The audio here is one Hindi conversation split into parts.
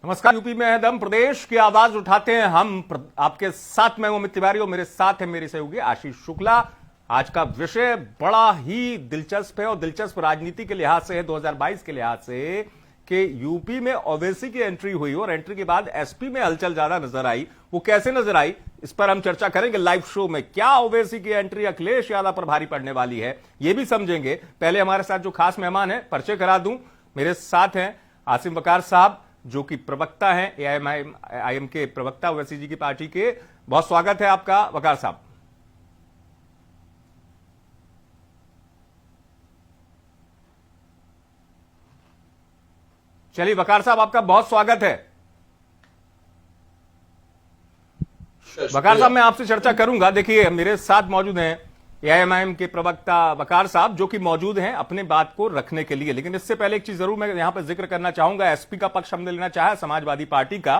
नमस्कार। यूपी में है दम, प्रदेश की आवाज उठाते हैं हम। आपके साथ मैं अमित तिवारी और मेरे साथ है मेरे सहयोगी आशीष शुक्ला। आज का विषय बड़ा ही दिलचस्प है और दिलचस्प राजनीति के लिहाज से है, 2022 के लिहाज से, कि यूपी में ओवैसी की एंट्री हुई और एंट्री के बाद एसपी में हलचल ज्यादा नजर आई। वो कैसे नजर आई, इस पर हम चर्चा करेंगे लाइव शो में। क्या ओवैसी की एंट्री अखिलेश यादव पर भारी पड़ने वाली है, यह भी समझेंगे। पहले हमारे साथ जो खास मेहमान है परिचय करा दूं। मेरे साथ हैं आसिम वकार साहब, जो कि प्रवक्ता हैं, एआईएम के प्रवक्ता ओवैसी जी की पार्टी के। बहुत स्वागत है आपका वकार साहब। चलिए वकार साहब, आपका बहुत स्वागत है। वकार साहब, मैं आपसे चर्चा करूंगा। देखिए, मेरे साथ मौजूद हैं एआईएम के प्रवक्ता वकार साहब, जो कि मौजूद हैं अपने बात को रखने के लिए। लेकिन इससे पहले एक चीज जरूर मैं यहां पर जिक्र करना चाहूंगा। एसपी का पक्ष हमने लेना चाहा। समाजवादी पार्टी का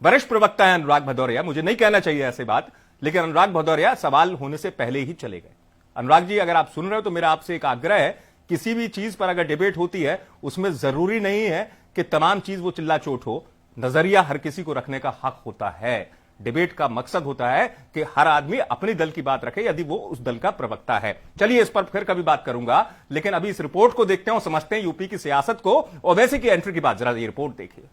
वरिष्ठ प्रवक्ता है अनुराग भदौरिया। मुझे नहीं कहना चाहिए ऐसी बात, लेकिन अनुराग भदौरिया सवाल होने से पहले ही चले गए। अनुराग जी, अगर आप सुन रहे हो तो मेरा आपसे एक आग्रह है, किसी भी चीज पर अगर डिबेट होती है उसमें जरूरी नहीं है कि तमाम चीज वो चिल्ला चोट हो। नजरिया हर किसी को रखने का हक होता है। डिबेट का मकसद होता है कि हर आदमी अपने दल की बात रखे, यदि वो उस दल का प्रवक्ता है। चलिए, इस पर फिर कभी बात करूंगा, लेकिन अभी इस रिपोर्ट को देखते हैं और समझते हैं यूपी की सियासत को। ओवैसी की एंट्री की बात, जरा ये रिपोर्ट देखिए।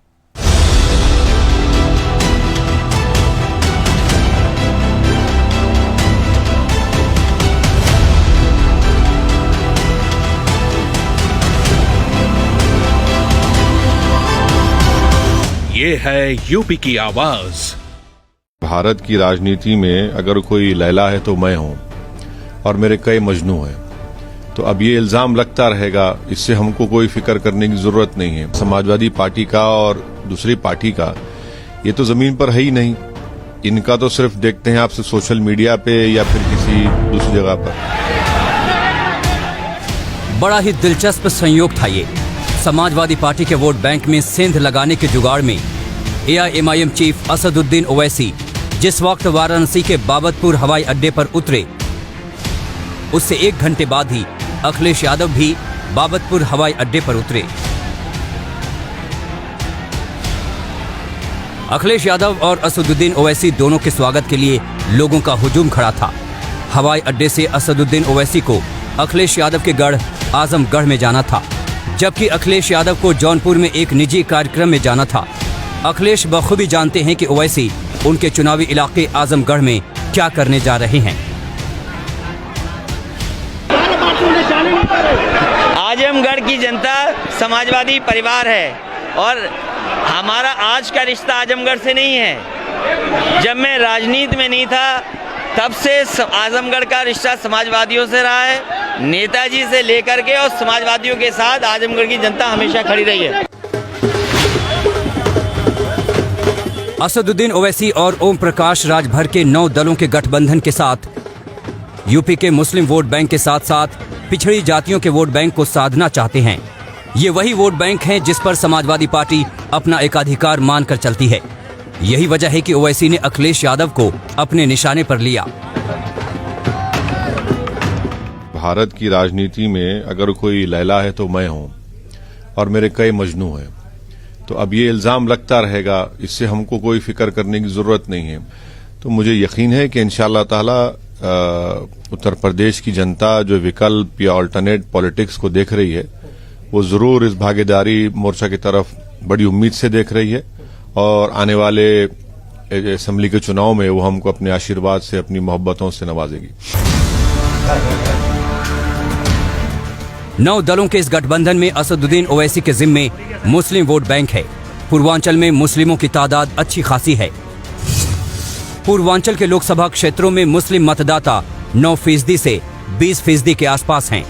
ये है यूपी की आवाज। भारत की राजनीति में अगर कोई लैला है तो मैं हूं और मेरे कई मजनू हैं। तो अब ये इल्जाम लगता रहेगा, इससे हमको कोई फिक्र करने की जरूरत नहीं है। समाजवादी पार्टी का और दूसरी पार्टी का ये तो जमीन पर है ही नहीं। इनका तो सिर्फ देखते हैं आपसे सोशल मीडिया पे या फिर किसी दूसरी जगह पर। बड़ा ही दिलचस्प संयोग था ये। समाजवादी पार्टी के वोट बैंक में सेंध लगाने के जुगाड़ में एआईएम चीफ असदुद्दीन ओवैसी जिस वक्त वाराणसी के बाबतपुर हवाई अड्डे पर उतरे, उससे 1 घंटे बाद ही अखिलेश यादव भी बाबतपुर हवाई अड्डे पर उतरे। अखिलेश यादव और असदुद्दीन ओवैसी दोनों के स्वागत के लिए लोगों का हुजूम खड़ा था। हवाई अड्डे से असदुद्दीन ओवैसी को अखिलेश यादव के गढ़ आजमगढ़ में जाना था, जबकि अखिलेश यादव को जौनपुर में एक निजी कार्यक्रम में जाना था। अखिलेश बखूबी जानते हैं कि ओवैसी उनके चुनावी इलाके आजमगढ़ में क्या करने जा रहे हैं। आजमगढ़ की जनता समाजवादी परिवार है और हमारा आज का रिश्ता आजमगढ़ से नहीं है। जब मैं राजनीति में नहीं था तब से आजमगढ़ का रिश्ता समाजवादियों से रहा है। नेताजी से लेकर के और समाजवादियों के साथ आजमगढ़ की जनता हमेशा खड़ी रही है। असदुद्दीन ओवैसी और ओम प्रकाश राजभर के 9 दलों के गठबंधन के साथ यूपी के मुस्लिम वोट बैंक के साथ साथ पिछड़ी जातियों के वोट बैंक को साधना चाहते हैं। ये वही वोट बैंक हैं जिस पर समाजवादी पार्टी अपना एकाधिकार मानकर चलती है। यही वजह है कि ओवैसी ने अखिलेश यादव को अपने निशाने पर लिया। भारत की राजनीति में अगर कोई लैला है तो मैं हूं और मेरे कई मजनू हैं। तो अब ये इल्जाम लगता रहेगा, इससे हमको कोई फिक्र करने की जरूरत नहीं है। तो मुझे यकीन है कि इंशाअल्लाह ताला उत्तर प्रदेश की जनता जो विकल्प या अल्टरनेट पॉलिटिक्स को देख रही है, वो जरूर इस भागीदारी मोर्चा की तरफ बड़ी उम्मीद से देख रही है और आने वाले असेंबली के चुनाव में वो हमको अपने आशीर्वाद से, अपनी मोहब्बतों से नवाजेगी। 9 दलों के इस गठबंधन में असदुद्दीन ओवैसी के जिम्मे मुस्लिम वोट बैंक है। पूर्वांचल में मुस्लिमों की तादाद अच्छी खासी है। पूर्वांचल के लोकसभा क्षेत्रों में मुस्लिम मतदाता 9% से 20% के आसपास हैं।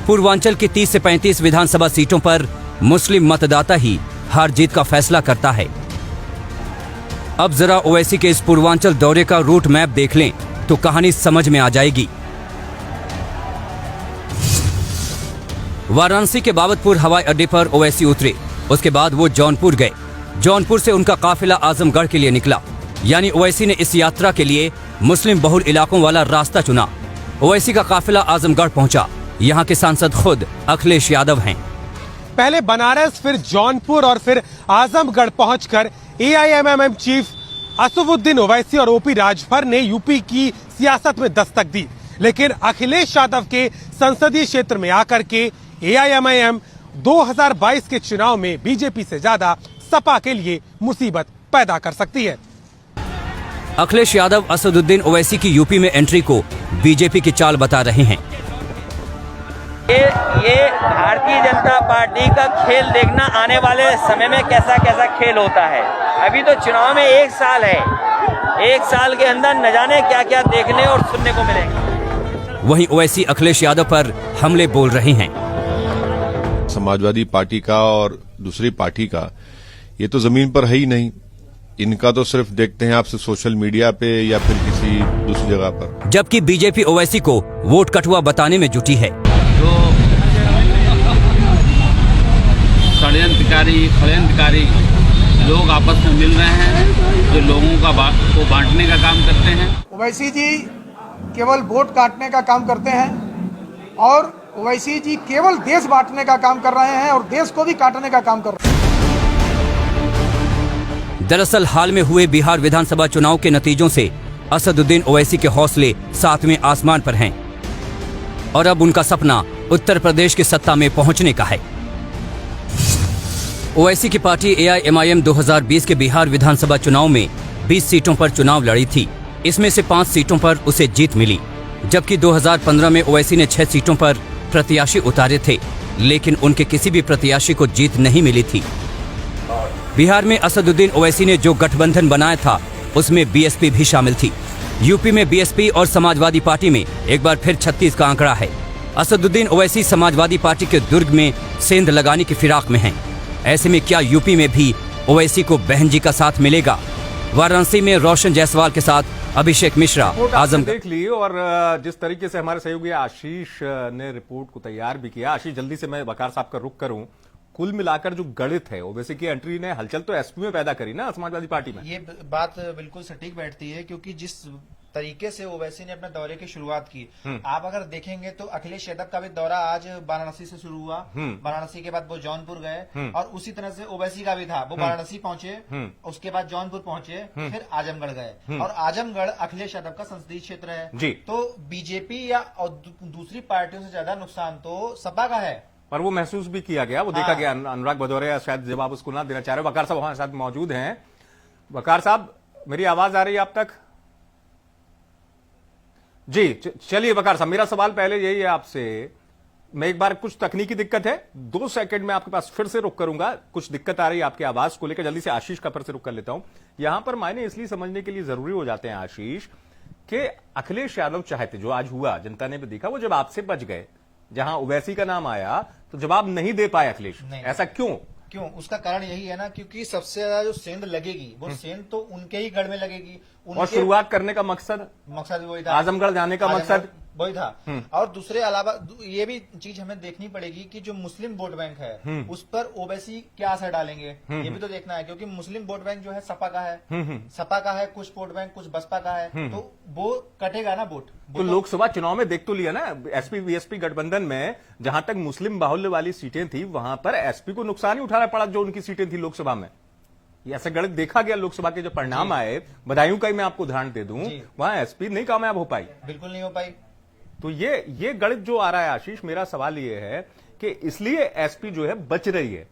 पूर्वांचल की 30 से 35 विधानसभा सीटों पर मुस्लिम मतदाता ही हार जीत का फैसला करता है। अब जरा ओवैसी के इस पूर्वांचल दौरे का रूट मैप देख लें तो कहानी समझ में आ जाएगी। वाराणसी के बाबतपुर हवाई अड्डे पर ओवैसी उतरे। उसके बाद वो जौनपुर गए। जौनपुर से उनका काफिला आजमगढ़ के लिए निकला। यानी ओवैसी ने इस यात्रा के लिए मुस्लिम बहुल इलाकों वाला रास्ता चुना। ओवैसी का काफिला आजमगढ़ पहुंचा। यहाँ के सांसद खुद अखिलेश यादव हैं। पहले बनारस, फिर जौनपुर और फिर आजमगढ़ पहुंचकर एआईएमआईएम चीफ असदुद्दीन ओवैसी और ओपी राजभर ने यूपी की सियासत में दस्तक दी। लेकिन अखिलेश यादव के संसदीय क्षेत्र में आकर के एआईएमआईएम 2022 के चुनाव में बीजेपी से ज्यादा सपा के लिए मुसीबत पैदा कर सकती है। अखिलेश यादव असदुद्दीन ओवैसी की यूपी में एंट्री को बीजेपी की चाल बता रहे हैं। ये भारतीय जनता पार्टी का खेल देखना आने वाले समय में कैसा कैसा खेल होता है। अभी तो चुनाव में 1 साल है, 1 साल के अंदर न जाने क्या क्या देखने और सुनने को मिलेगा। वहीं ओवैसी अखिलेश यादव पर हमले बोल रहे हैं। समाजवादी पार्टी का और दूसरी पार्टी का ये तो जमीन पर है ही नहीं। इनका तो सिर्फ देखते हैं आपसे सोशल मीडिया पे या फिर किसी दूसरी जगह पर। जबकि बीजेपी ओवैसी को वोट कटुआ बताने में जुटी है। जो षड्यंत्रकारी लोग आपस में मिल रहे हैं, जो लोगों को बांटने का काम करते हैं। ओवैसी जी केवल वोट काटने का काम करते हैं और ओवैसी जी केवल देश बांटने का काम कर रहे हैं और देश को भी काटने का काम कर रहे हैं। दरअसल हाल में हुए बिहार विधानसभा चुनाव के नतीजों से असदुद्दीन ओवैसी के हौसले 7वें आसमान पर हैं और अब उनका सपना उत्तर प्रदेश की सत्ता में पहुंचने का है। ओवैसी की पार्टी एआईएमआईएम 2020 के बिहार विधानसभा चुनाव में 20 सीटों पर चुनाव लड़ी थी। इसमें से 5 सीटों पर उसे जीत मिली, जबकि 2015 में ओवैसी ने 6 सीटों पर प्रत्याशी उतारे थे, लेकिन उनके किसी भी प्रत्याशी को जीत नहीं मिली थी। बिहार में असदुद्दीन ओवैसी ने जो गठबंधन बनाया था उसमें बीएसपी भी शामिल थी। यूपी में बीएसपी और समाजवादी पार्टी में एक बार फिर 36 का आंकड़ा है। असदुद्दीन ओवैसी समाजवादी पार्टी के दुर्ग में सेंध लगाने की फिराक में हैं। ऐसे में क्या यूपी में भी ओवैसी को बहन जी का साथ मिलेगा? वाराणसी में रोशन जायसवाल के साथ अभिषेक मिश्रा, आजमगढ़। देख ली और जिस तरीके से हमारे सहयोगी आशीष ने रिपोर्ट को तैयार भी किया। आशीष, जल्दी से मैं वकार साहब का रुख करूं। कुल मिलाकर जो गणित है, ओवैसी की एंट्री ने हलचल तो एसपी में पैदा करी ना, समाजवादी पार्टी में। ये बात बिल्कुल सटीक बैठती है, क्योंकि जिस तरीके से ओवैसी ने अपने दौरे की शुरुआत की, आप अगर देखेंगे तो अखिलेश यादव का भी दौरा आज वाराणसी से शुरू हुआ। वाराणसी के बाद वो जौनपुर गए और उसी तरह से ओवैसी का भी था। वो वाराणसी पहुंचे, उसके बाद जौनपुर पहुंचे, फिर आजमगढ़ गए और आजमगढ़ अखिलेश यादव का संसदीय क्षेत्र है जी। तो बीजेपी या दूसरी पार्टियों से ज्यादा नुकसान तो सपा का है। और वो महसूस भी किया गया, वो देखा गया। अनुराग भदौरिया शायद जवाब उसको ना देना चाह रहे। वकार साहब हमारे साथ मौजूद हैं। वकार साहब, मेरी आवाज आ रही है आप तक? जी चलिए वकार साहब, मेरा सवाल पहले यही है आपसे। मैं एक बार, कुछ तकनीकी दिक्कत है, 2 सेकंड में आपके पास फिर से रुक करूंगा। कुछ दिक्कत आ रही है आपकी आवाज को लेकर। जल्दी से आशीष का फिर से रुक कर लेता हूं। यहां पर मायने इसलिए समझने के लिए जरूरी हो जाते हैं आशीष, कि अखिलेश यादव चाहते, जो आज हुआ जनता ने भी देखा, वो जब आपसे बच गए, जहां ओवैसी का नाम आया तो जवाब नहीं दे पाए अखिलेश। ऐसा क्यों? उसका कारण यही है ना, क्योंकि सबसे ज्यादा जो सेंध लगेगी वो सेंध तो उनके ही गढ़ में लगेगी। और शुरुआत करने का मकसद वही था, आजमगढ़ जाने का मकसद वही था। और दूसरे अलावा ये भी चीज हमें देखनी पड़ेगी कि जो मुस्लिम वोट बैंक है उस पर ओवैसी क्या असर डालेंगे, ये भी तो देखना है। क्योंकि मुस्लिम वोट बैंक जो है सपा का है, सपा का है, कुछ वोट बैंक कुछ बसपा का है, तो वो कटेगा ना वोट। तो लोकसभा चुनाव में देख तो लिया ना, एसपी बीएसपी गठबंधन में जहां तक मुस्लिम बाहुल्य वाली सीटें थी, वहां पर एसपी को नुकसान ही उठाना पड़ा जो उनकी सीटें थी लोकसभा में। ऐसा गणित देखा गया। लोकसभा के जो परिणाम आए, बदायूं का ही मैं आपको उदाहरण दे दूं, वहां एसपी नहीं कामयाब हो पाई, बिल्कुल नहीं हो पाई। तो ये गणित जो आ रहा है आशीष, मेरा सवाल ये है कि इसलिए एसपी जो है बच रही है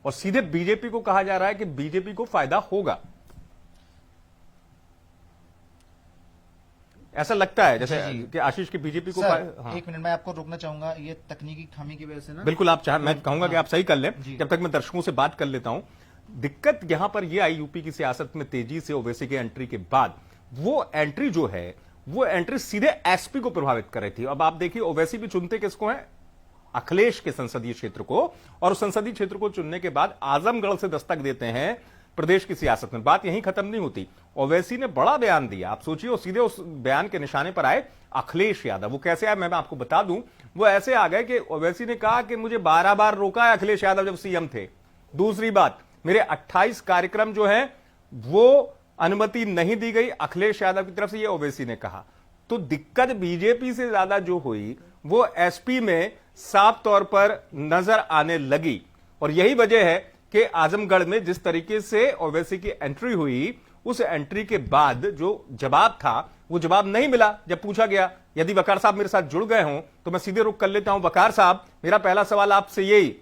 और सीधे बीजेपी को कहा जा रहा है कि बीजेपी को फायदा होगा। ऐसा लगता है जैसे कि आशीष की बीजेपी को हाँ। 1 मिनट मैं आपको रोकना चाहूंगा, ये तकनीकी खामी की वजह से ना। बिल्कुल, आप मैं कहूंगा कि आप सही कर लें, जब तक मैं दर्शकों से बात कर लेता हूं। दिक्कत यहां पर यह आई यूपी की सियासत में तेजी से ओवैसी की एंट्री के बाद, वो एंट्री जो है वो एंट्री सीधे एसपी को प्रभावित कर रही थी। अब आप देखिए, ओवैसी भी चुनते किसको है? अखिलेश के संसदीय क्षेत्र को, और उस संसदीय क्षेत्र को चुनने के बाद आजमगढ़ से दस्तक देते हैं प्रदेश की सियासत में। बात यहीं खत्म नहीं होती। ओवैसी ने बड़ा बयान दिया, आप सोचिए, और सीधे उस बयान के निशाने पर आए अखिलेश यादव। वो कैसे आए मैं आपको बता दूं। वो ऐसे आ गए कि ओवैसी ने कहा कि मुझे 12 बार रोका है अखिलेश यादव जब सीएम थे। दूसरी बात, मेरे 28 कार्यक्रम जो हैं वो अनुमति नहीं दी गई अखिलेश यादव की तरफ से, ये ओवैसी ने कहा। तो दिक्कत बीजेपी से ज्यादा जो हुई वो एसपी में साफ तौर पर नजर आने लगी। और यही वजह है कि आजमगढ़ में जिस तरीके से ओवैसी की एंट्री हुई, उस एंट्री के बाद जो जवाब था वो जवाब नहीं मिला। जब पूछा गया, यदि वकार साहब मेरे साथ जुड़ गए हों तो मैं सीधे रुख कर लेता हूं। वकार साहब, मेरा पहला सवाल आपसे यही,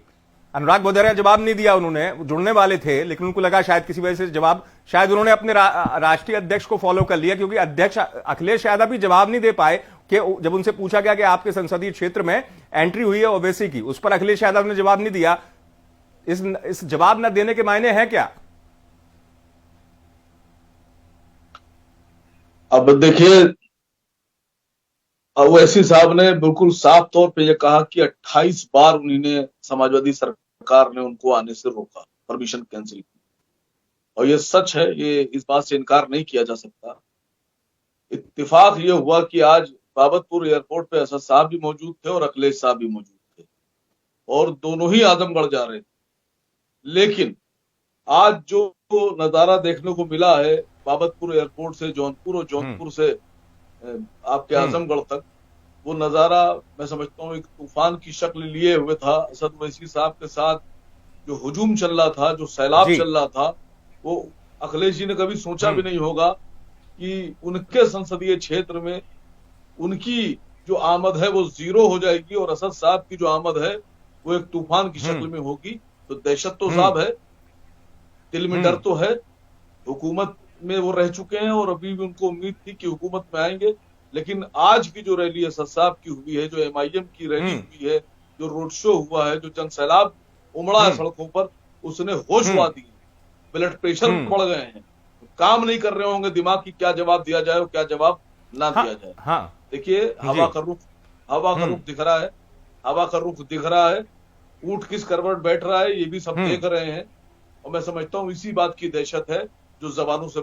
अनुराग भदौरिया जवाब नहीं दिया, उन्होंने जुड़ने वाले थे लेकिन उनको लगा शायद किसी वजह से जवाब, शायद उन्होंने अपने राष्ट्रीय अध्यक्ष को फॉलो कर लिया, क्योंकि अध्यक्ष अखिलेश यादव भी जवाब नहीं दे पाए कि जब उनसे पूछा गया कि आपके संसदीय क्षेत्र में एंट्री हुई है ओवैसी की, उस पर अखिलेश यादव ने जवाब नहीं दिया। इस जवाब न देने के मायने हैं क्या? अब देखिए, ओवैसी साहब ने बिल्कुल साफ तौर पे ये कहा कि 28 बार उन्होंने समाजवादी सरकार ने उनको आने से रोका, परमिशन कैंसिल की, और ये सच है, ये इस बात से इनकार नहीं किया जा सकता। इत्तेफाक ये हुआ कि आज बाबतपुर एयरपोर्ट पे असद साहब भी मौजूद थे और अखिलेश साहब भी मौजूद थे, और दोनों ही आजमगढ़ जा रहे थे। लेकिन आज जो नजारा देखने को मिला है बाबतपुर एयरपोर्ट से जौनपुर और जौनपुर से आपके आजमगढ़ तक, वो नजारा मैं समझता हूँ एक तूफान की शक्ल लिए हुए था। असद ओवैसी साहब के साथ जो हुजूम चल रहा था, जो सैलाब चल रहा था, वो अखिलेश जी ने कभी सोचा भी नहीं होगा कि उनके संसदीय क्षेत्र में उनकी जो आमद है वो जीरो हो जाएगी और असद साहब की जो आमद है वो एक तूफान की शक्ल में होगी। तो दहशत तो साहब है, दिल में डर तो है। हुकूमत में वो रह चुके हैं और अभी भी उनको उम्मीद थी कि हुकूमत में आएंगे, लेकिन आज की जो रैली असद साहब की हुई है, जो MIM की रैली हुई है, जो रोड शो हुआ है, जो जन सैलाब उमड़ा है सड़कों पर, उसने होश उड़ा दी, ब्लड प्रेशर बढ़ गए हैं, काम नहीं कर रहे होंगे दिमाग की क्या जवाब दिया जाए और क्या जवाब ना दिया जाए। देखिए, हवा का रुख दिख रहा है, हवा का रुख दिख रहा है, ऊंट किस करवट बैठ रहा है ये भी सब देख रहे हैं, और मैं समझता हूँ इसी बात की दहशत है जो जबानों से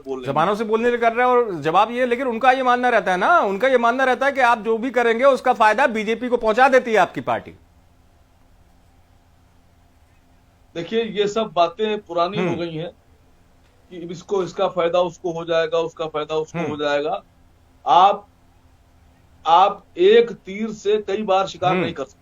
बोलने कर रहे हैं। और जवाब ये, लेकिन उनका ये मानना रहता है ना, उनका ये मानना रहता है कि आप जो भी करेंगे उसका फायदा बीजेपी को पहुंचा देती है आपकी पार्टी। देखिए, ये सब बातें पुरानी हो गई हैं कि इसका फायदा उसको हो जाएगा, उसका फायदा उसको हो जाएगा। आप एक तीर से कई बार शिकार नहीं कर सकते।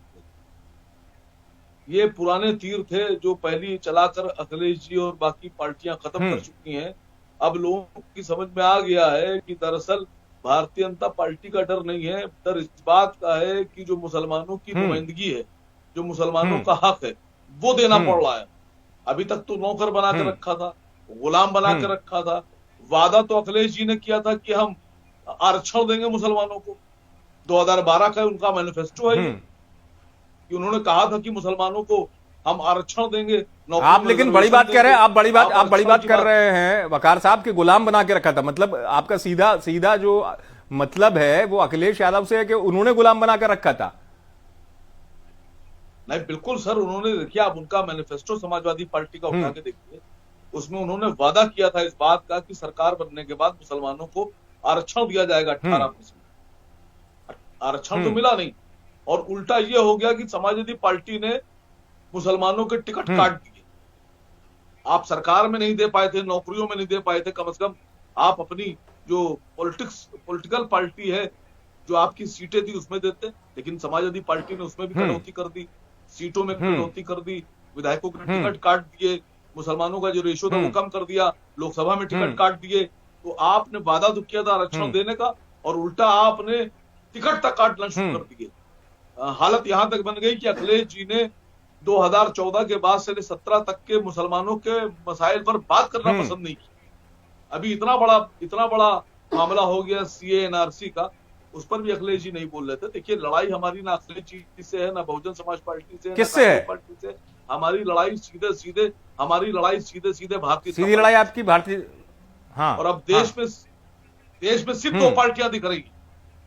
ये पुराने तीर थे जो पहली चलाकर अखिलेश जी और बाकी पार्टियां खत्म कर चुकी हैं। अब लोगों की समझ में आ गया है कि दरअसल भारतीय जनता पार्टी का डर नहीं है, डर इस बात का है कि जो मुसलमानों की नुमाइंदगी है, जो मुसलमानों का हक है, वो देना पड़ रहा है। अभी तक तो नौकर बना के रखा था, गुलाम बना के रखा था। वादा तो अखिलेश जी ने किया था कि हम आरक्षण देंगे मुसलमानों को, 2012 का उनका मैनिफेस्टो है कि उन्होंने कहा था कि मुसलमानों को हम आरक्षण देंगे। आप लेकिन बड़ी बात कह रहे हैं, आप बड़ी बात कर रहे हैं वकार साहब के गुलाम बना के रखा था। मतलब आपका सीधा जो मतलब है वो अखिलेश यादव से है कि उन्होंने गुलाम बना कर रखा था। नहीं, बिल्कुल सर, उन्होंने देखिए, आप उनका मैनिफेस्टो समाजवादी पार्टी का उठा के देखिए, उसमें उन्होंने वादा किया था इस बात का कि सरकार बनने के बाद मुसलमानों को आरक्षण दिया जाएगा 18%। आरक्षण तो मिला नहीं, और उल्टा ये हो गया कि समाजवादी पार्टी ने मुसलमानों के टिकट काट दिए। आप सरकार में नहीं दे पाए थे, नौकरियों में नहीं दे पाए थे, कम से कम आप अपनी जो पॉलिटिकल पार्टी है, जो आपकी सीटें थी उसमें देते, लेकिन समाजवादी पार्टी ने उसमें भी कटौती कर दी, सीटों में कटौती कर दी, विधायकों के टिकट काट दिए, मुसलमानों का जो रेशो था वो कम कर दिया, लोकसभा में टिकट काट दिए। तो आपने वादा तो किया था आरक्षण देने का, और उल्टा आपने टिकट तक काटना शुरू कर दिए। हालत यहां तक बन गई कि अखिलेश जी ने 2014 के बाद से 17 तक के मुसलमानों के मसाइल पर बात करना पसंद नहीं की। अभी इतना बड़ा मामला हो गया CA NRC का, उस पर भी अखिलेश जी नहीं बोल रहे थे। देखिए, लड़ाई हमारी ना अखिलेश जी से है, ना बहुजन समाज पार्टी से, किससे है? पार्टी से। हमारी लड़ाई सीधे सीधे भारतीय सीधी लड़ाई आपकी भारतीय। हाँ, और अब देश में सिर्फ दो पार्टियां दिख रही है,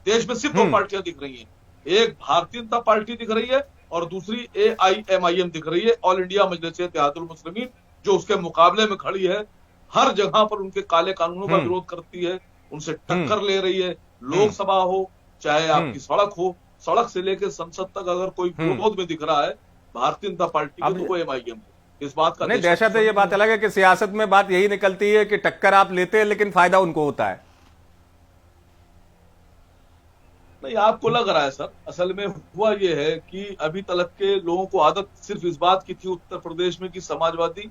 देश में सिर्फ दो पार्टियां दिख रही है। एक भारतीय जनता पार्टी दिख रही है और दूसरी AIMIM दिख रही है, ऑल इंडिया मजलिस इत्तेहादुल मुस्लिमीन, जो उसके मुकाबले में खड़ी है, हर जगह पर उनके काले कानूनों का विरोध करती है, उनसे टक्कर ले रही है। लोकसभा हो चाहे आपकी सड़क हो, सड़क से लेकर संसद तक अगर कोई विरोध में दिख रहा है भारतीय जनता पार्टी को, तो वो MIM है। इस बात का नहीं, दहशत है। ये बात अलग है कि सियासत में बात यही निकलती है कि टक्कर आप लेते हैं लेकिन फायदा उनको होता है। नहीं, आपको लग रहा है सर, असल में हुआ ये है कि अभी तक के लोगों को आदत सिर्फ इस बात की थी उत्तर प्रदेश में कि समाजवादी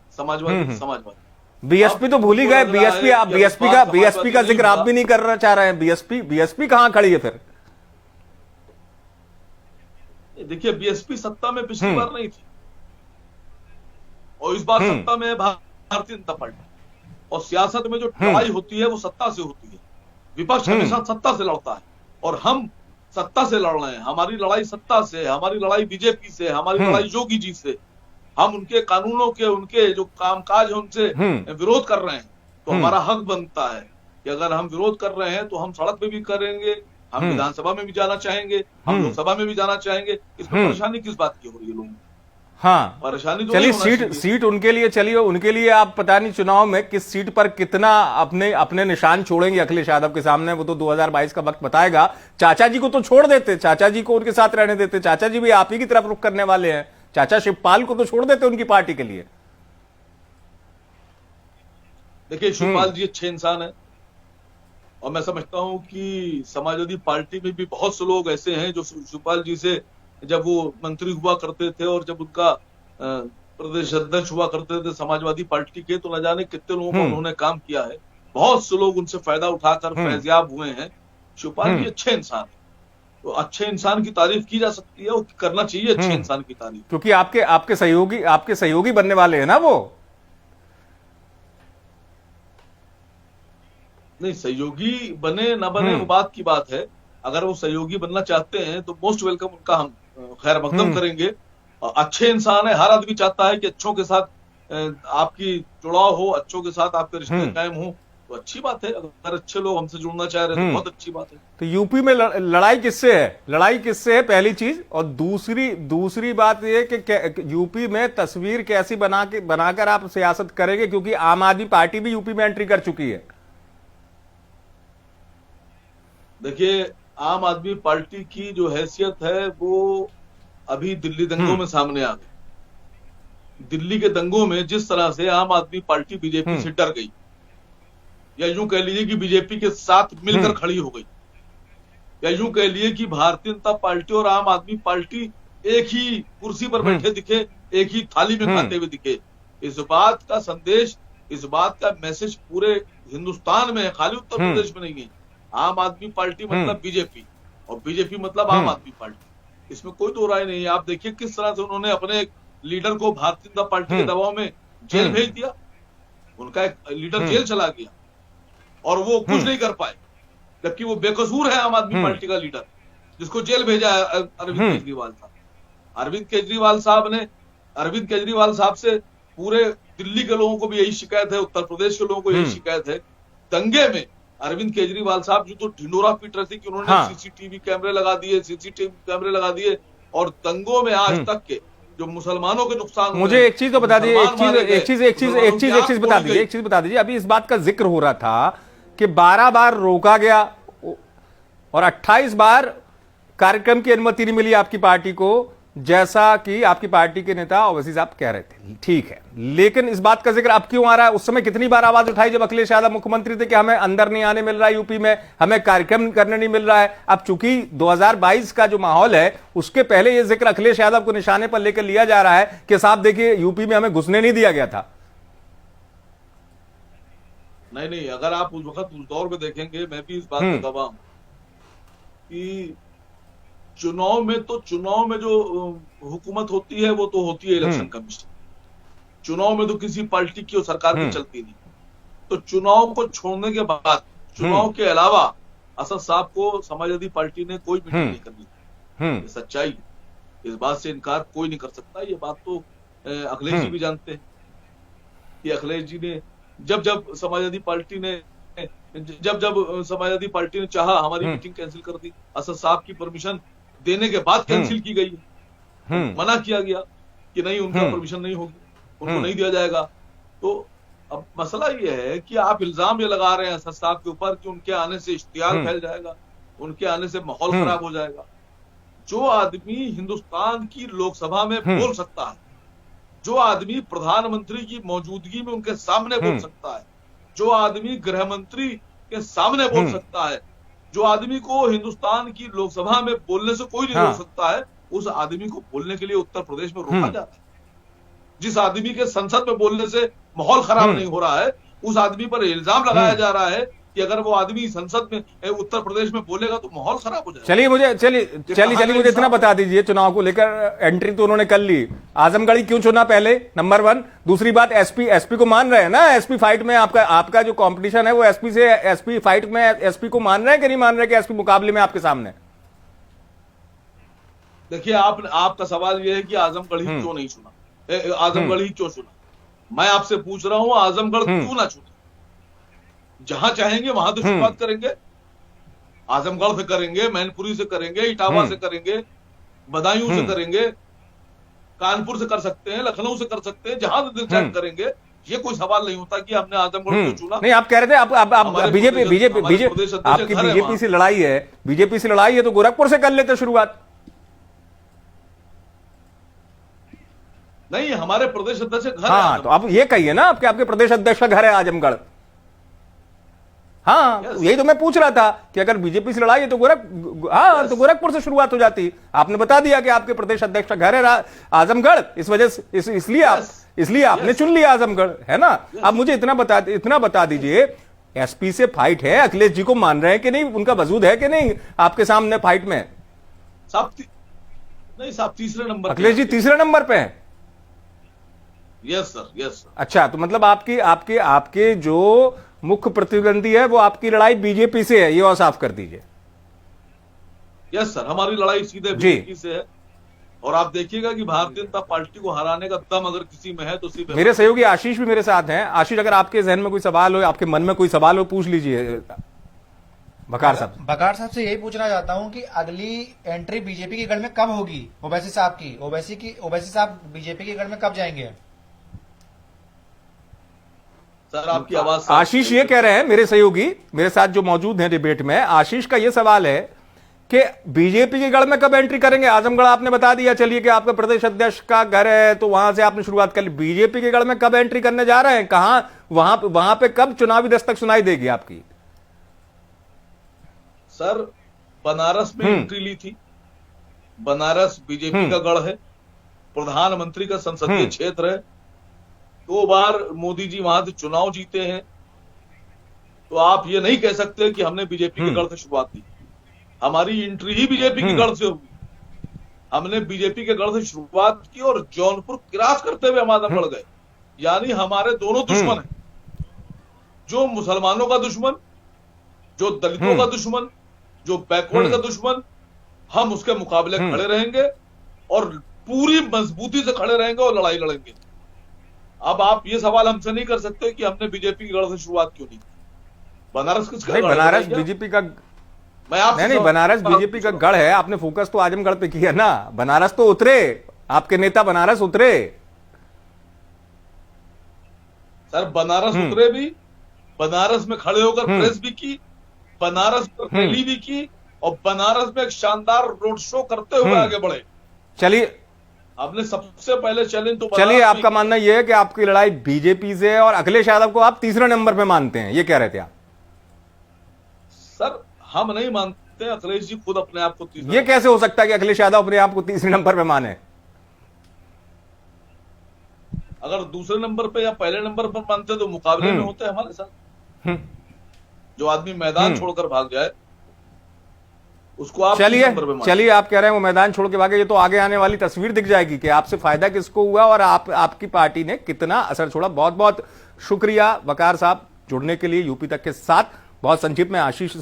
बीएसपी तो भूल ही गए। बीएसपी का जिक्र आप भी नहीं करना चाह रहे हैं। बीएसपी कहां खड़ी है फिर? देखिए, बीएसपी सत्ता में पिछली बार नहीं थी और इस बार सत्ता में भारतीय जनता पार्टी। और सियासत में जो लड़ाई होती है वो सत्ता से होती है। विपक्ष हमेशा सत्ता से लड़ता है और हम सत्ता से लड़ रहे हैं। हमारी लड़ाई सत्ता से, हमारी लड़ाई बीजेपी से, हमारी लड़ाई योगी जी से। हम उनके कानूनों के, उनके जो कामकाज है उनसे विरोध कर रहे हैं। तो हमारा हक बनता है कि अगर हम विरोध कर रहे हैं तो हम सड़क पे भी करेंगे, हम विधानसभा में भी जाना चाहेंगे, हम लोकसभा में भी जाना चाहेंगे। इसमें परेशानी किस बात की हो रही है लोगों को? हाँ, परेशानी तो चलिए सीट उनके लिए, चलिए उनके लिए आप पता नहीं चुनाव में किस सीट पर कितना अपने निशान छोड़ेंगे अखिलेश यादव के सामने, वो तो 2022 का वक्त बताएगा। चाचा जी को तो छोड़ देते, चाचा जी को उनके साथ रहने देते। चाचा जी भी आप ही की तरफ रुख करने वाले हैं। चाचा शिवपाल को तो छोड़ देते उनकी पार्टी के लिए। देखिए, शिवपाल जी अच्छे इंसान है और मैं समझता हूं कि समाजवादी पार्टी में भी बहुत से लोग ऐसे हैं जो शिवपाल जी से जब वो मंत्री हुआ करते थे और जब उनका प्रदेश अध्यक्ष हुआ करते थे समाजवादी पार्टी के, तो न जाने कितने लोगों को उन्होंने काम किया है। बहुत से लोग उनसे फायदा उठाकर फैजियाब हुए हैं। शिवपाल जी अच्छे इंसान है, तो अच्छे इंसान की तारीफ की जा सकती है और करना चाहिए अच्छे इंसान की तारीफ, क्योंकि आपके सहयोगी बनने वाले हैं ना वो। नहीं, सहयोगी बने न बने वो बात की बात है। अगर वो सहयोगी बनना चाहते हैं तो मोस्ट वेलकम, उनका हम खैर मकदम करेंगे। अच्छे इंसान है, हर आदमी चाहता है कि अच्छों के साथ आपकी जुड़ाव हो, अच्छों के साथ आपके रिश्ते कायम हो, तो अच्छी बात है। अगर अच्छे लोग हमसे जुड़ना चाह रहे हैं तो बहुत अच्छी बात है। तो यूपी में लड़ाई किससे है? लड़ाई किससे है, पहली चीज। और दूसरी बात यह कि यूपी में तस्वीर कैसी बनाकर आप सियासत करेंगे, क्योंकि आम आदमी पार्टी भी यूपी में एंट्री कर चुकी है। देखिए, आम आदमी पार्टी की जो हैसियत है वो अभी दिल्ली दंगों में सामने आ गई। दिल्ली के दंगों में जिस तरह से आम आदमी पार्टी बीजेपी से डर गई, या यूं कह लीजिए कि बीजेपी के साथ मिलकर खड़ी हो गई, या यूं कह लीजिए कि भारतीय जनता पार्टी और आम आदमी पार्टी एक ही कुर्सी पर बैठे दिखे, एक ही थाली में खाते हुए दिखे। इस बात का संदेश, इस बात का मैसेज पूरे हिंदुस्तान में है, खाली उत्तर प्रदेश में नहीं है। आम आदमी पार्टी मतलब बीजेपी और बीजेपी मतलब आम आदमी पार्टी, इसमें कोई दो राय नहीं है। आप देखिए किस तरह से उन्होंने अपने लीडर को भारतीय जनता पार्टी के दबाव में जेल भेज दिया। उनका एक लीडर जेल चला गया और वो कुछ नहीं कर पाए, जबकि वो बेकसूर है आम आदमी पार्टी का लीडर, जिसको जेल भेजा है अरविंद केजरीवाल साहब। अरविंद केजरीवाल साहब से पूरे दिल्ली के लोगों को भी यही शिकायत है, उत्तर प्रदेश के लोगों को यही शिकायत है। दंगे में अरविंद केजरीवाल साहब जो तो ढिंडोरा पीट रहे थे कि उन्होंने सीसीटीवी कैमरे लगा दिए और दंगों में आज तक के जो मुसलमानों के नुकसान। मुझे एक चीज तो बता दीजिए, एक चीज बता दीजिए। अभी इस बात का जिक्र हो रहा था कि 12 बार रोका गया और 28 बार कार्यक्रम की अनुमति नहीं मिली आपकी पार्टी को, जैसा कि आपकी पार्टी के नेता ओवैसी साहब कह रहे थे। ठीक है, लेकिन इस बात का जिक्र अब क्यों आ रहा है? उस समय कितनी बार आवाज उठाई जब अखिलेश यादव मुख्यमंत्री थे कि हमें अंदर नहीं आने मिल रहा है यूपी में, हमें कार्यक्रम करने नहीं मिल रहा है। अब चूंकि 2022 का जो माहौल है उसके पहले यह जिक्र अखिलेश यादव को निशाने पर लेकर लिया जा रहा है कि साहब देखिए यूपी में हमें घुसने नहीं दिया गया था। नहीं, अगर आप उस वक्त उस दौर में देखेंगे, मैं भी इस बात में गवाह हूं कि चुनाव में जो हुकूमत होती है वो तो होती है इलेक्शन कमीशन। चुनाव में तो किसी पार्टी की और सरकार की चलती नहीं। तो चुनाव को छोड़ने के बाद, चुनाव के अलावा असद साहब को समाजवादी पार्टी ने कोई मीटिंग नहीं करनी। ये सच्चाई, इस बात से इनकार कोई नहीं कर सकता। ये बात तो अखिलेश जी भी जानते हैं कि अखिलेश जी ने जब समाजवादी पार्टी ने चाहा हमारी मीटिंग कैंसिल कर दी। असद साहब की परमिशन देने के बाद कैंसिल की गई है। मना किया गया कि नहीं, उनका परमिशन नहीं होगी, उनको नहीं दिया जाएगा। तो अब मसला ये है कि आप इल्जाम ये लगा रहे हैं असद साहब के ऊपर कि उनके आने से इश्तियाल फैल जाएगा, उनके आने से माहौल खराब हो जाएगा। जो आदमी हिंदुस्तान की लोकसभा में बोल सकता है, जो आदमी प्रधानमंत्री की मौजूदगी में उनके सामने बोल सकता है, जो आदमी गृह मंत्री के सामने बोल सकता है, जो आदमी को हिंदुस्तान की लोकसभा में बोलने से कोई नहीं हाँ। रोक सकता है, उस आदमी को बोलने के लिए उत्तर प्रदेश में रोका जाता है। जिस आदमी के संसद में बोलने से माहौल खराब नहीं हो रहा है, उस आदमी पर इल्जाम लगाया जा रहा है कि अगर वो आदमी संसद में उत्तर प्रदेश में बोलेगा तो माहौल खराब हो जाएगा। चलिए मुझे इतना बता दीजिए, चुनाव को लेकर एंट्री तो उन्होंने कर ली, आजमगढ़ ही क्यों चुना पहले, नंबर 1। दूसरी बात, एसपी को मान रहे हैं ना, एसपी फाइट में आपका जो कंपटीशन है वो एसपी फाइट में एसपी को मान रहे हैं कि नहीं मान रहे कि एसपी मुकाबले में आपके सामने? देखिए, आपका सवाल यह है कि आजमगढ़ ही क्यों नहीं चुना, आजमगढ़ ही क्यों चुना। मैं आपसे पूछ रहा हूं आजमगढ़ क्यों ना चुना। जहां चाहेंगे वहां तो शुरुआत करेंगे, आजमगढ़ से करेंगे, मैनपुरी से करेंगे, इटावा से करेंगे, बदायूं से करेंगे, कानपुर से कर सकते हैं, लखनऊ से कर सकते हैं, जहां दिल चाहे करेंगे। ये कोई सवाल नहीं होता कि हमने आजमगढ़ को चुना। नहीं, आप कह रहे थे आप बीजेपी आपकी बीजेपी से लड़ाई है तो गोरखपुर से कर लेते शुरुआत। नहीं, हमारे प्रदेश अध्यक्ष घर है। हाँ, तो आप ये कहिए ना आपके प्रदेश अध्यक्ष का घर है आजमगढ़। हाँ, यही तो मैं पूछ रहा था कि अगर बीजेपी से लड़ाई है तो तो गोरखपुर से शुरुआत हो जाती। आपने बता दिया कि आपके प्रदेश अध्यक्ष का घर है आजमगढ़, इस वजह से इसलिए आपने चुन लिया आजमगढ़, है ना। अब मुझे इतना बता दीजिए, एसपी से फाइट है, अखिलेश जी को मान रहे हैं कि नहीं, उनका वजूद है कि नहीं आपके सामने फाइट में? साहब तीसरे नंबर, अखिलेश जी तीसरे नंबर पे हैं। Yes sir. अच्छा, तो मतलब आपके जो मुख्य प्रतिद्वंदी है वो आपकी लड़ाई बीजेपी से है, ये और साफ कर दीजिए। यस सर, हमारी लड़ाई सीधे बीजेपी से है। और आप देखिएगा कि भारतीय जनता पार्टी को हराने का दम अगर किसी में है तो सिर्फ मेरे सहयोगी आशीष भी मेरे साथ हैं। आशीष, अगर आपके जहन में कोई सवाल हो, आपके मन में कोई सवाल हो, पूछ लीजिए बकार साहब से यही पूछना चाहता हूं कि अगली एंट्री बीजेपी के गढ़ में कब होगी, ओवैसी साहब की? ओवैसी साहब बीजेपी के गढ़ में कब जाएंगे? सर, आपकी आवाज आशीष ये कह रहे हैं, मेरे सहयोगी मेरे साथ जो मौजूद हैं डिबेट में, आशीष का ये सवाल है कि बीजेपी के गढ़ में कब एंट्री करेंगे। आजमगढ़ आपने बता दिया, चलिए कि आपका प्रदेश अध्यक्ष का घर है तो वहां से आपने शुरुआत कर ली। बीजेपी के गढ़ में कब एंट्री करने जा रहे हैं, कहां, वहां पे कब चुनावी दस्तक सुनाई देगी आपकी? सर, बनारस में एंट्री ली थी। बनारस बीजेपी का गढ़ है, प्रधानमंत्री का संसदीय क्षेत्र है, 2 बार मोदी जी वहां से चुनाव जीते हैं। तो आप ये नहीं कह सकते कि हमने बीजेपी के गढ़ से शुरुआत की। हमारी एंट्री ही बीजेपी के गढ़ से होगी। हमने बीजेपी के गढ़ से शुरुआत की और जौनपुर क्रॉस करते हुए हम आजमगढ़ गए। यानी हमारे दोनों दुश्मन हैं, जो मुसलमानों का दुश्मन, जो दलितों का दुश्मन, जो बैकवर्ड का दुश्मन, हम उसके मुकाबले खड़े रहेंगे और पूरी मजबूती से खड़े रहेंगे और लड़ाई लड़ेंगे। अब आप ये सवाल हमसे नहीं कर सकते कि हमने बीजेपी के गढ़ से शुरुआत क्यों नहीं की। बनारस किसका? नहीं, बनारस बीजेपी का नहीं, बनारस बीजेपी का गढ़ है। आपने फोकस तो आजमगढ़ पे किया ना, बनारस तो उतरे, आपके नेता बनारस उतरे। सर, बनारस उतरे भी, बनारस में खड़े होकर प्रेस भी की, बनारस पर रैली भी की और बनारस में एक शानदार रोड शो करते हुए आगे बढ़े। चलिए, आपने सबसे पहले चैलेंज तो चलिए, आपका मानना यह है कि आपकी लड़ाई बीजेपी से है और अखिलेश यादव को आप तीसरे नंबर पे मानते हैं, ये कह रहे थे आप? सर, हम नहीं मानते, अखिलेश जी खुद अपने आप को तीसरे। ये कैसे हो सकता है कि अखिलेश यादव अपने आप को तीसरे नंबर पे माने? अगर दूसरे नंबर पे या पहले नंबर पर मानते तो मुकाबले में होते हमारे साथ। जो आदमी मैदान छोड़कर भाग जाए उसको आप चलिए, आप कह रहे हैं वो मैदान छोड़ के भागे, ये तो आगे आने वाली तस्वीर दिख जाएगी कि आपसे फायदा किसको हुआ और आपकी पार्टी ने कितना असर छोड़ा। बहुत बहुत शुक्रिया वकार साहब जुड़ने के लिए यूपी तक के साथ। बहुत संक्षिप्त में आशीष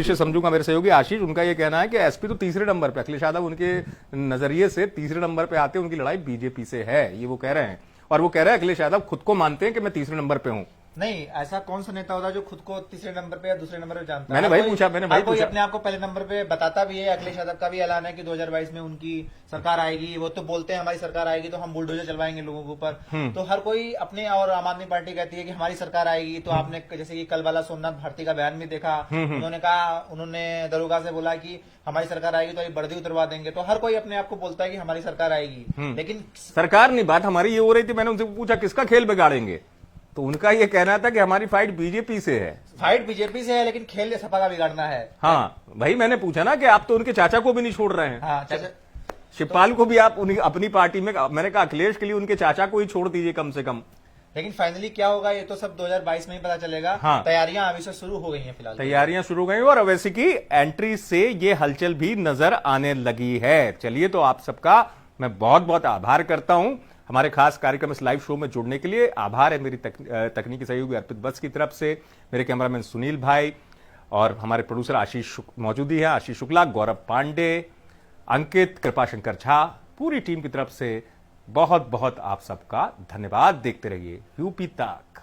से समझूंगा, मेरे सहयोगी आशीष, उनका यह कहना है कि एसपी तो तीसरे नंबर पे, अखिलेश यादव उनके नजरिए से तीसरे नंबर पे आते हैं, उनकी लड़ाई बीजेपी से है, ये वो कह रहे हैं। और वो कह रहे हैं अखिलेश यादव खुद को मानते हैं कि मैं तीसरे नंबर पे हूं। नहीं, ऐसा कौन सा नेता होता है जो खुद को तीसरे नंबर पे या दूसरे नंबर पे जानता है? मैंने भाई पूछा कोई अपने आप को पहले नंबर पे बताता भी है। अखिलेश यादव का भी ऐलान है कि 2022 में उनकी सरकार आएगी। वो तो बोलते हैं हमारी सरकार आएगी तो हम बुलडोजर चलवाएंगे लोगों के ऊपर। तो हर कोई अपने, और आम आदमी पार्टी कहती है कि हमारी सरकार आएगी। तो आपने जैसे कि कल वाला सोमनाथ भारती का बयान भी देखा, उन्होंने दरोगा से बोला कि हमारी सरकार आएगी तो वर्दी उतरवा देंगे। तो हर कोई अपने आप को बोलता है कि हमारी सरकार आएगी, लेकिन सरकार नहीं, बात हमारी ये हो रही थी। मैंने उनसे पूछा किसका खेल बिगाड़ेंगे, तो उनका यह कहना था कि हमारी फाइट बीजेपी से है। फाइट बीजेपी से है, लेकिन खेल सपा का बिगाड़ना है। हाँ भाई, मैंने पूछा ना कि आप तो उनके चाचा को भी नहीं छोड़ रहे हैं। हाँ, चाचा शिवपाल को भी आप अपनी पार्टी में, मैंने कहा अखिलेश के लिए उनके चाचा को ही छोड़ दीजिए कम से कम। लेकिन फाइनली क्या होगा ये तो सब 2022 में ही पता चलेगा। हाँ। तैयारियां अभी से शुरू हो गई हैं फिलहाल। तैयारियां शुरू हो गई और ओवैसी की एंट्री से ये हलचल भी नजर आने लगी है। चलिए, तो आप सबका मैं बहुत बहुत आभार करता हूं हमारे खास कार्यक्रम इस लाइव शो में जुड़ने के लिए। आभार है मेरी तकनीकी सहयोगी अर्पित बस की तरफ से, मेरे कैमरामैन सुनील भाई और हमारे प्रोड्यूसर आशीष मौजूद ही है, आशीष शुक्ला, गौरव पांडे, अंकित, कृपाशंकर झा, पूरी टीम की तरफ से बहुत बहुत आप सबका धन्यवाद। देखते रहिए यूपी तक।